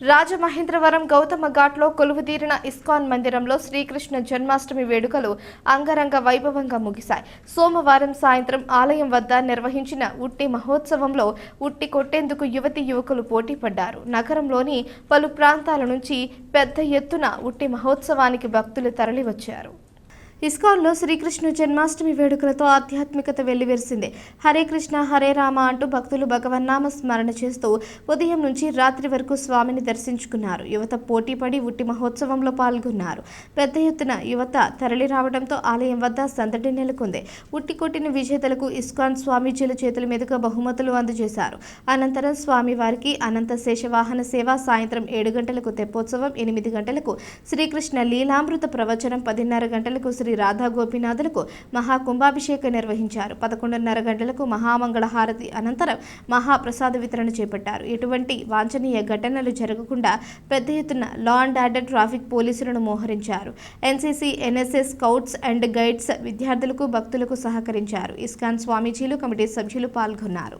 రాజమహేంద్రవరం గౌతమ ఘాట్లో కొలువుదీరిన ఇస్కాన్ మందిరంలో శ్రీకృష్ణ జన్మాష్టమి వేడుకలు అంగరంగ వైభవంగా ముగిశాయి. సోమవారం సాయంత్రం ఆలయం వద్ద నిర్వహించిన ఉట్టి మహోత్సవంలో ఉట్టి కొట్టేందుకు యువతీ యువకులు పోటీ పడ్డారు. నగరంలోని పలు ప్రాంతాల నుంచి పెద్ద ఎత్తున ఉట్టి మహోత్సవానికి భక్తులు తరలివచ్చారు. ఇస్కాన్లో శ్రీకృష్ణ జన్మాష్టమి వేడుకలతో ఆధ్యాత్మికత వెల్లివిరిసింది. హరే కృష్ణ హరే రామ అంటూ భక్తులు భగవన్నామ స్మరణ చేస్తూ ఉదయం నుంచి రాత్రి వరకు స్వామిని దర్శించుకున్నారు. యువత పోటీపడి ఉట్టి మహోత్సవంలో పాల్గొన్నారు. పెద్ద ఎత్తున యువత తరలి రావడంతో ఆలయం వద్ద సందడి నెలకొంది. ఉట్టి కొట్టిన విజేతలకు ఇస్కాన్ స్వామీజీల చేతుల మీదుగా బహుమతులు అందజేశారు. అనంతరం స్వామివారికి అనంత శేషవాహన సేవ, సాయంత్రం 7 గంటలకు తెప్పోత్సవం, 8 గంటలకు శ్రీకృష్ణ లీలామృత ప్రవచనం, 10:30 గంటలకు శ్రీ రాధా గోపీనాథులకు మహాకుంభాభిషేకం నిర్వహించారు. 11:30 గంటలకు మహామంగళ హారతి అనంతరం మహాప్రసాద వితరణ చేపట్టారు. ఎటువంటి వాంఛనీయ ఘటనలు జరగకుండా పెద్ద ఎత్తున లా అండ్ ఆర్డర్ ట్రాఫిక్ పోలీసులను మోహరించారు. NCC, NSS, scouts and guides విద్యార్థులకు, భక్తులకు సహకరించారు. ఇస్కాన్ స్వామీజీలు, కమిటీ సభ్యులు పాల్గొన్నారు.